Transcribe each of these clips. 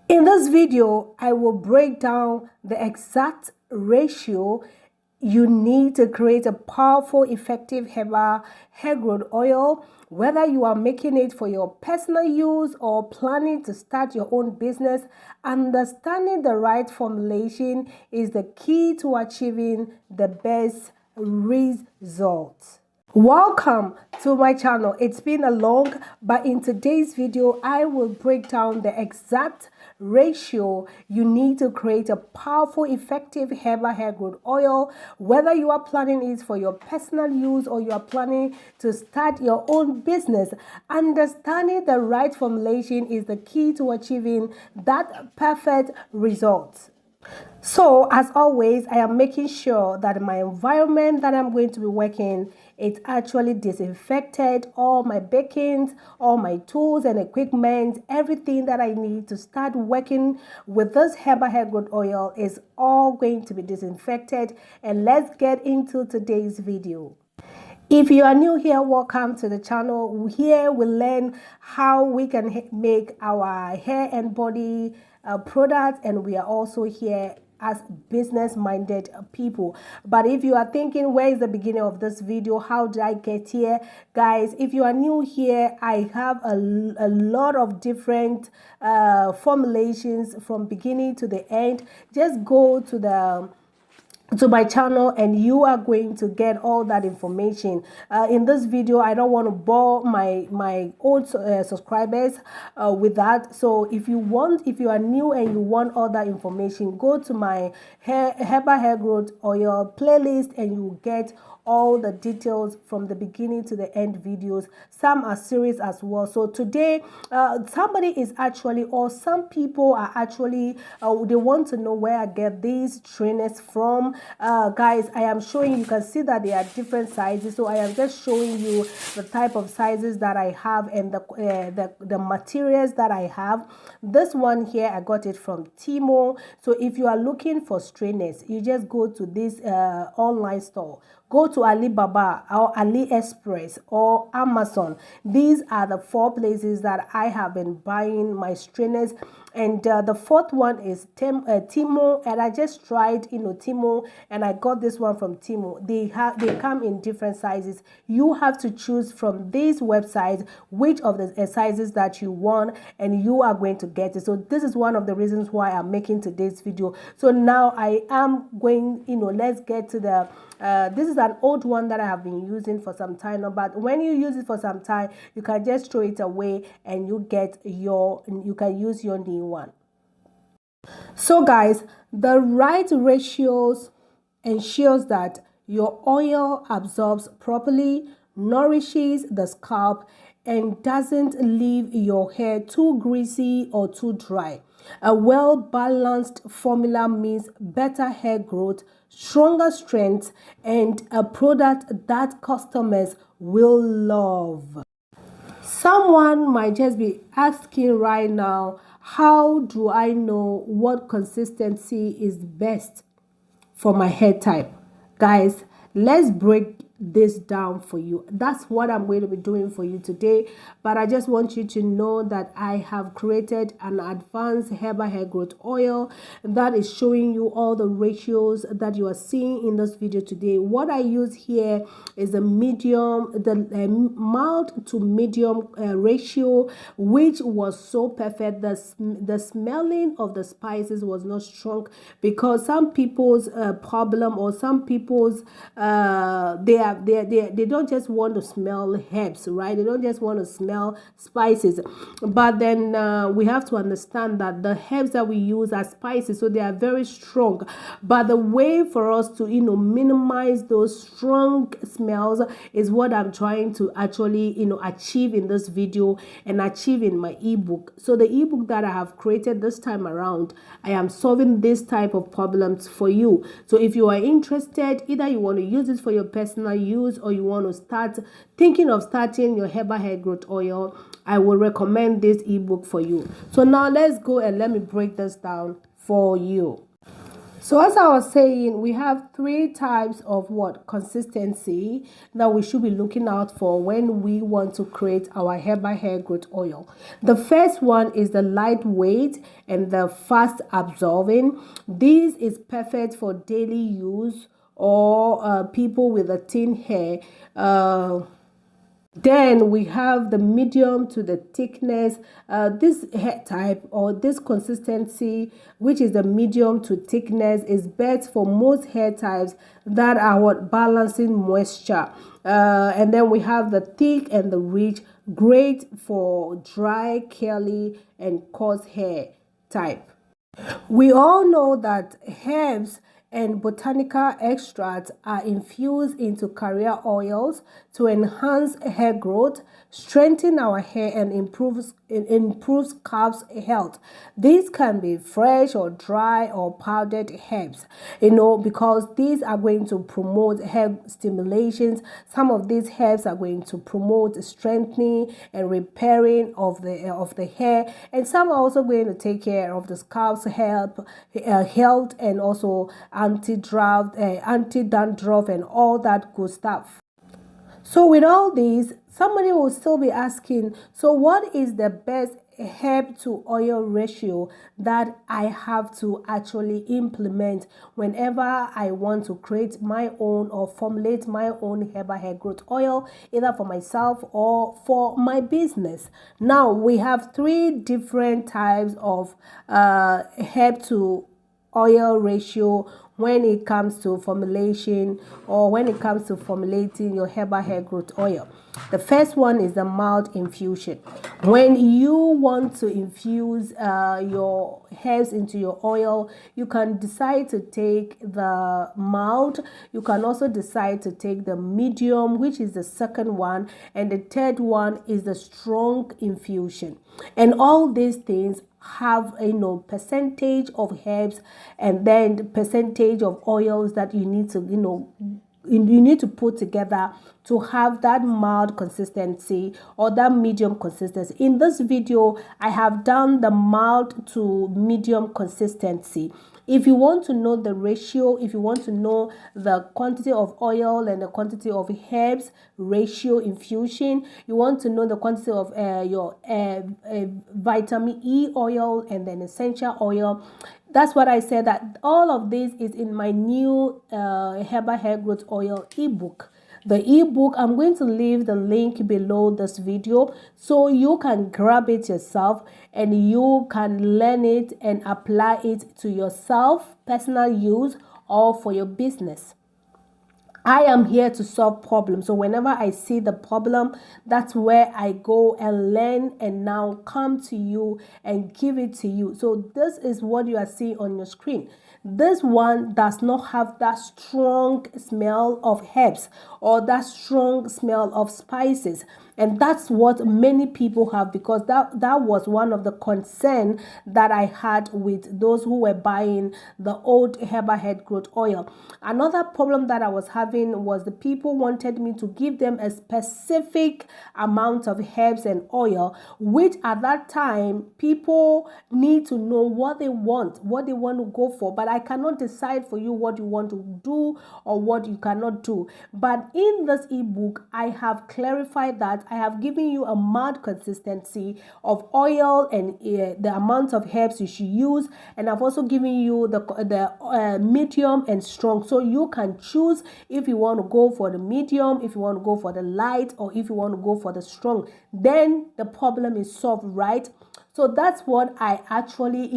In this video, I will break down the exact ratio you need to create a powerful, effective herbal hair growth oil, whether you are making it for your personal use or planning to start your own business. Understanding the right formulation is the key to achieving the best results. Welcome to my channel. It's been a long, but in today's video I will break down the exact ratio you need to create a powerful, effective herbal hair growth oil, whether you are planning it for your personal use or you are planning to start your own business. Understanding the right formulation is the key to achieving that perfect result. So, as always, I am making sure that my environment that I'm going to be working, it's actually disinfected. All my bakings, all my tools and equipment, everything that I need to start working with this herbal hair growth oil is all going to be disinfected. And let's get into today's video. If you are new here, welcome to the channel. Here we learn how we can make our hair and body products, and we are also here as business-minded people. But if you are thinking, where is the beginning of this video? How did I get here? Guys, if you are new here, I have a lot of different formulations from beginning to the end. Just go to my channel and you are going to get all that information. In this video, I don't want to bore my old subscribers with that. So if you are new and you want all that information, go to my herbal hair growth oil playlist and you get all the details from the beginning to the end videos. Some are series as well. So today somebody is actually, or some people are actually they want to know where I get these trainers from. Guys, I am showing, you can see that they are different sizes, so I am just showing you the type of sizes that I have and the materials that I have. This one here, I got it from Timo. So if you are looking for trainers, you just go to this online store. Go to Alibaba or AliExpress or Amazon. These are the 4 places that I have been buying my strainers. And the 4th one is Timo, and I just tried Timo, and I got this one from Timo. They come in different sizes. You have to choose from these websites which of the sizes that you want, and you are going to get it. So this is one of the reasons why I'm making today's video. So now I am going, let's get to the this is an old one that I have been using for some time now, but when you use it for some time, you can just throw it away and you can use your new one. So guys, the right ratios ensures that your oil absorbs properly, nourishes the scalp, and doesn't leave your hair too greasy or too dry. A well-balanced formula means better hair growth, stronger strength, and a product that customers will love. Someone might just be asking right now, how do I know what consistency is best for my hair type? Guys, let's break this down for you. That's what I'm going to be doing for you today. But I just want you to know that I have created an advanced herbal hair growth oil that is showing you all the ratios that you are seeing in this video today. What I use here is a mild to medium ratio, which was so perfect. The smelling of the spices was not strong, because some people's problem, or some people's they don't just want to smell herbs, right? They don't just want to smell spices. But then we have to understand that the herbs that we use are spices, so they are very strong. But the way for us to minimize those strong smells is what I'm trying to actually achieve in this video and achieve in my ebook. So the ebook that I have created this time around, I am solving this type of problems for you. So if you are interested, either you want to use it for your personal use or you want to thinking of starting your herbal hair growth oil, I will recommend this ebook for you. So now let's go and let me break this down for you. So as I was saying, we have three types of what consistency that we should be looking out for when we want to create our herbal hair growth oil. The first one is the lightweight and the fast absorbing. This is perfect for daily use or people with a thin hair. Then we have the medium to the thickness. This hair type or this consistency, which is the medium to thickness, is best for most hair types that are what balancing moisture. And then we have the thick and the rich, great for dry, curly, and coarse hair type. We all know that herbs and botanical extracts are infused into carrier oils to enhance hair growth, strengthen our hair, and improves scalp health. These can be fresh or dry or powdered herbs, because these are going to promote hair stimulations. Some of these herbs are going to promote strengthening and repairing of the hair, and some are also going to take care of the scalp's health and also anti-dandruff and all that good stuff. So with all these, somebody will still be asking, so what is the best herb to oil ratio that I have to actually implement whenever I want to create my own or formulate my own herbal hair growth oil, either for myself or for my business? Now we have three different types of herb to oil ratio when it comes to formulation or when it comes to formulating your herbal hair growth oil. The first one is the mild infusion. When you want to infuse your herbs into your oil, you can decide to take the mild. You can also decide to take the medium, which is the second one, and the third one is the strong infusion. And all these things have percentage of herbs and then the percentage of oils that you need to you need to put together to have that mild consistency or that medium consistency. In this video, I have done the mild to medium consistency. If you want to know the ratio, if you want to know the quantity of oil and the quantity of herbs ratio infusion, you want to know the quantity of your vitamin E oil and then essential oil. That's what I said, that all of this is in my new herbal hair growth oil ebook. The ebook, I'm going to leave the link below this video so you can grab it yourself and you can learn it and apply it to yourself, personal use, or for your business. I am here to solve problems. So whenever I see the problem, that's where I go and learn and now come to you and give it to you. So this is what you are seeing on your screen. This one does not have that strong smell of herbs or that strong smell of spices. And that's what many people have, because that was one of the concern that I had with those who were buying the old herbal hair growth oil. Another problem that I was having was the people wanted me to give them a specific amount of herbs and oil, which at that time people need to know what they want to go for. But I cannot decide for you what you want to do or what you cannot do. But in this ebook, I have clarified that. I have given you a mild consistency of oil and the amount of herbs you should use, and I've also given you the medium and strong, so you can choose if you want to go for the medium, if you want to go for the light, or if you want to go for the strong. Then the problem is solved, right? So that's what I actually,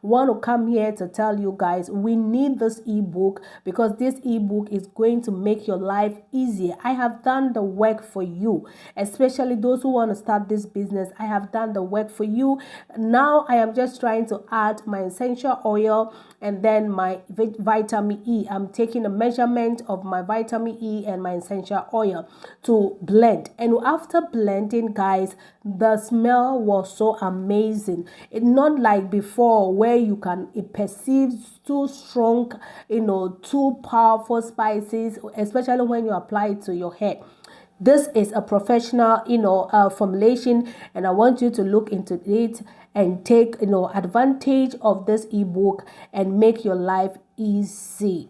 want to come here to tell you guys. We need this ebook because this ebook is going to make your life easier. I have done the work for you, especially those who want to start this business. I have done the work for you. Now I am just trying to add my essential oil and then my vitamin E. I'm taking a measurement of my vitamin E and my essential oil to blend. And after blending, guys, the smell was so amazing. It's not like before where it perceives too strong, too powerful spices, especially when you apply it to your hair. This is a professional, formulation, and I want you to look into it and take, advantage of this ebook and make your life easy.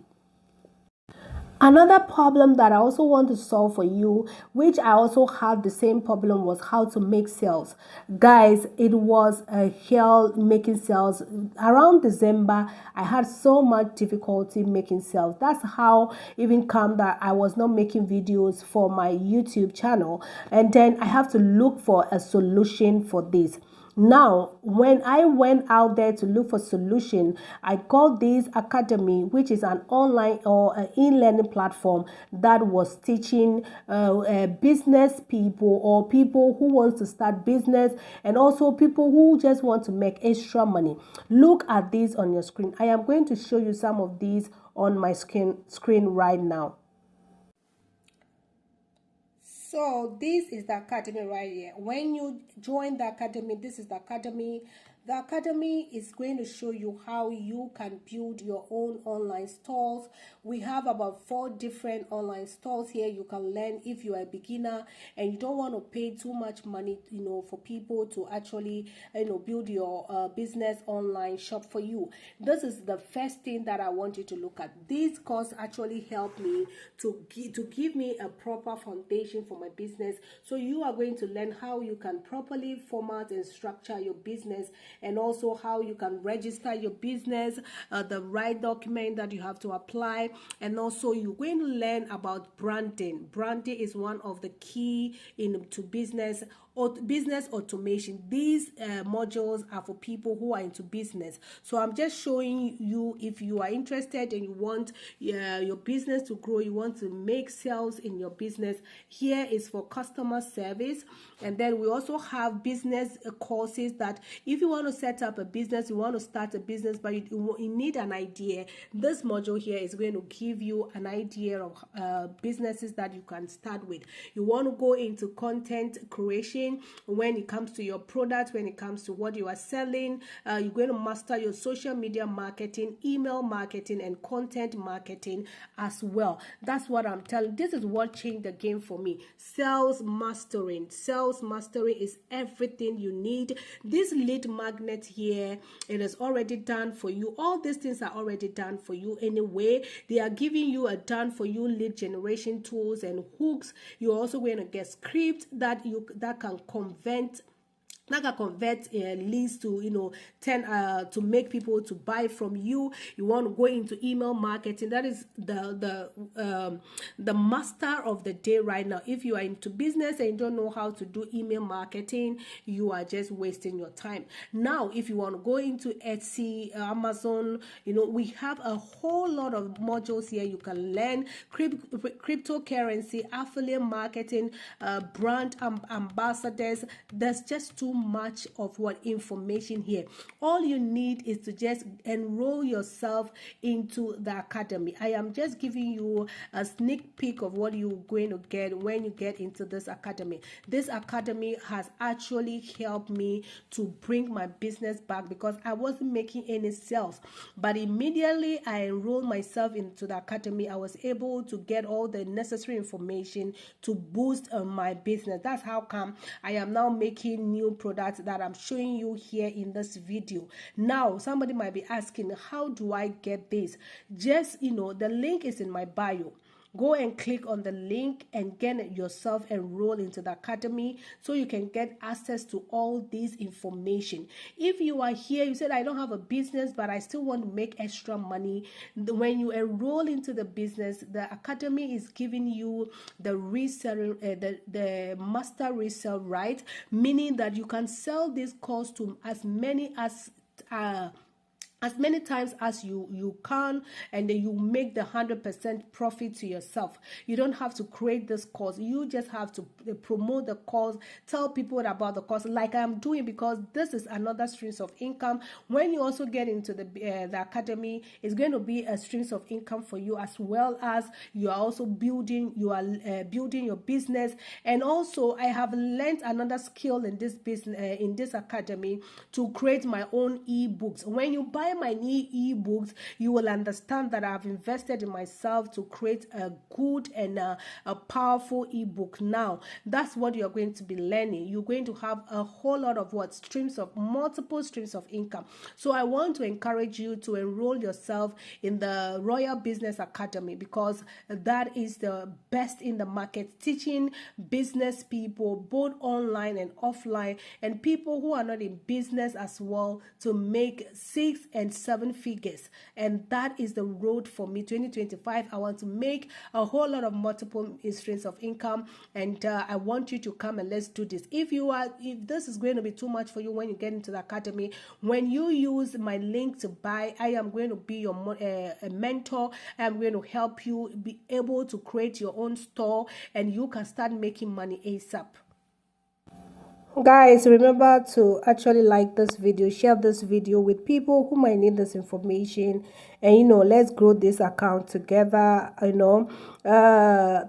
Another problem that I also want to solve for you, which I also had the same problem, was how to make sales. Guys, it was a hell making sales. Around December, I had so much difficulty making sales. That's how even come that I was not making videos for my YouTube channel. And then I have to look for a solution for this. Now, when I went out there to look for solution, I got this academy, which is an online or an e-learning platform that was teaching business people or people who want to start business, and also people who just want to make extra money. Look at this on your screen. I am going to show you some of these on my screen right now. So this is the academy right here. When you join the academy, this is the academy. The academy is going to show you how you can build your own online stores. We have about 4 different online stores here. You can learn if you are a beginner and you don't want to pay too much money, for people to actually, build your business online shop for you. This is the first thing that I want you to look at. This course actually helped me to give me a proper foundation for my business. So you are going to learn how you can properly format and structure your business, and also how you can register your business, the right document that you have to apply, and also you're going to learn about branding. Branding is one of the key into business or business automation. These modules are for people who are into business. So I'm just showing you, if you are interested and you want your business to grow, you want to make sales in your business, here is for customer service. And then we also have business courses that if you want to set up a business, you want to start a business, but you need an idea, this module here is going to give you an idea of businesses that you can start with. You want to go into content creation when it comes to your product, when it comes to what you are selling. You're going to master your social media marketing, email marketing, and content marketing as well. That's what I'm telling. This is what changed the game for me. Sales mastering. Sales mastery is everything you need. This lead magnet here, it is already done for you. All these things are already done for you anyway. They are giving you a done for you lead generation tools and hooks. You're also going to get scripts that can convert leads to 10 to make people to buy from you. You want to go into email marketing. That is the master of the day right now. If you are into business and you don't know how to do email marketing, you are just wasting your time. Now if you want to go into Etsy, Amazon, we have a whole lot of modules here. You can learn cryptocurrency, affiliate marketing, brand ambassadors. There's just too much of what information here. All you need is to just enroll yourself into the academy. I am just giving you a sneak peek of what you're going to get when you get into this academy. This academy has actually helped me to bring my business back because I wasn't making any sales, but immediately I enrolled myself into the academy, I was able to get all the necessary information to boost my business. That's how come I am now making new products that I'm showing you here in this video. Now somebody might be asking, how do I get this? Just the link is in my bio. Go and click on the link and get yourself enrolled into the academy so you can get access to all this information. If you are here, you said, I don't have a business, but I still want to make extra money. When you enroll into the business, the academy is giving you the resale, the master resale right, meaning that you can sell this course to as many times as you can, and then you make the 100% profit to yourself. You don't have to create this course. You just have to promote the course, tell people about the course, like I'm doing, because this is another streams of income. When you also get into the academy, it's going to be a streams of income for you, as well as you are also building your business. And also I have learned another skill in this business, in this academy, to create my own ebooks. When you buy buy my new ebooks, you will understand that I've invested in myself to create a good and a powerful ebook. Now that's what you're going to be learning. You're going to have a whole lot of multiple streams of income. So I want to encourage you to enroll yourself in the Royal Business Academy, because that is the best in the market, teaching business people both online and offline, and people who are not in business as well, to make 6 and 7 figures. And that is the road for me. 2025, I want to make a whole lot of multiple streams of income, and I want you to come and let's do this. If this is going to be too much for you when you get into the academy, when you use my link to buy, I am going to be your a mentor. I am going to help you be able to create your own store, and you can start making money ASAP. Guys, remember to actually like this video, share this video with people who might need this information, and let's grow this account together.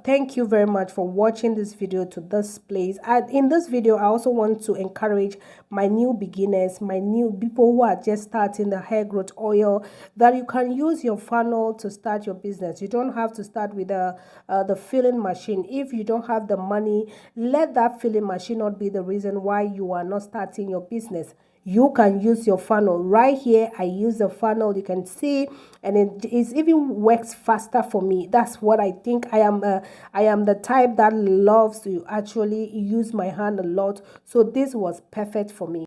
Thank you very much for watching this video to this place. And in this video, I also want to encourage my new beginners, my new people who are just starting the hair growth oil, that you can use your funnel to start your business. You don't have to start with the filling machine. If you don't have the money, let that filling machine not be the reason why you are not starting your business. You can use your funnel. Right here, I use the funnel, you can see, and it even works faster for me. That's what I think. I am the type that loves to actually use my hand a lot, so this was perfect for me.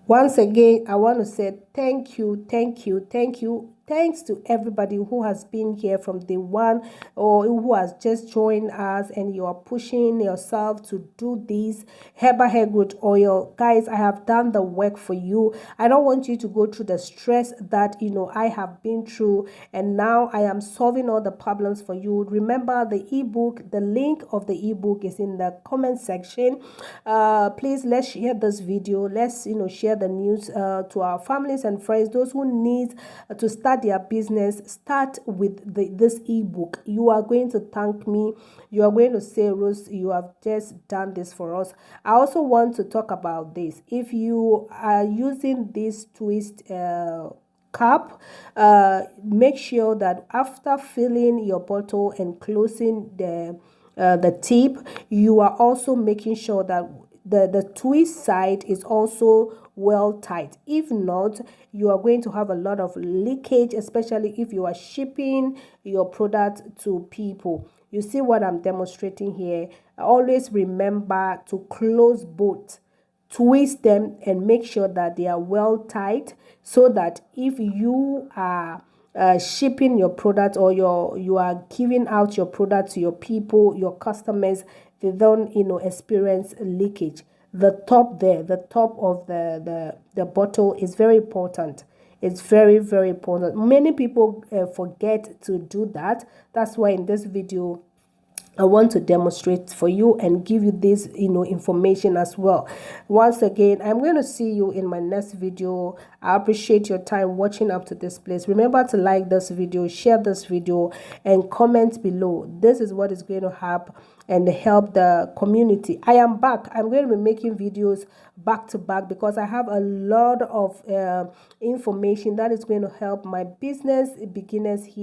Once again, I want to say thank you. Thanks to everybody who has been here from day one, or who has just joined us, and you are pushing yourself to do this herbal hair growth oil. Guys, I have done the work for you. I don't want you to go through the stress that I have been through, and now I am solving all the problems for you. Remember, the ebook, the link of the ebook is in the comment section. Please, let's share this video. Let's share the news to our families and friends, those who need to start their business. Start with this ebook. You are going to thank me. You are going to say, Rose, you have just done this for us. I also want to talk about this. If you are using this twist cup, make sure that after filling your bottle and closing the tip, you are also making sure that the twist side is also well tight. If not, you are going to have a lot of leakage, especially if you are shipping your product to people. You see what I'm demonstrating here? Always remember to close both, twist them, and make sure that they are well tight, so that if you are shipping your product, or you are giving out your product to your people, your customers, they don't experience leakage. The top there, the top of the bottle is very important. It's very, very important. Many people forget to do that. That's why in this video I want to demonstrate for you and give you this information as well. Once again, I'm going to see you in my next video. I appreciate your time watching up to this place. Remember to like this video, share this video, and comment below. This is what is going to help the community. I am back. I'm going to be making videos back to back, because I have a lot of information that is going to help my business beginners here.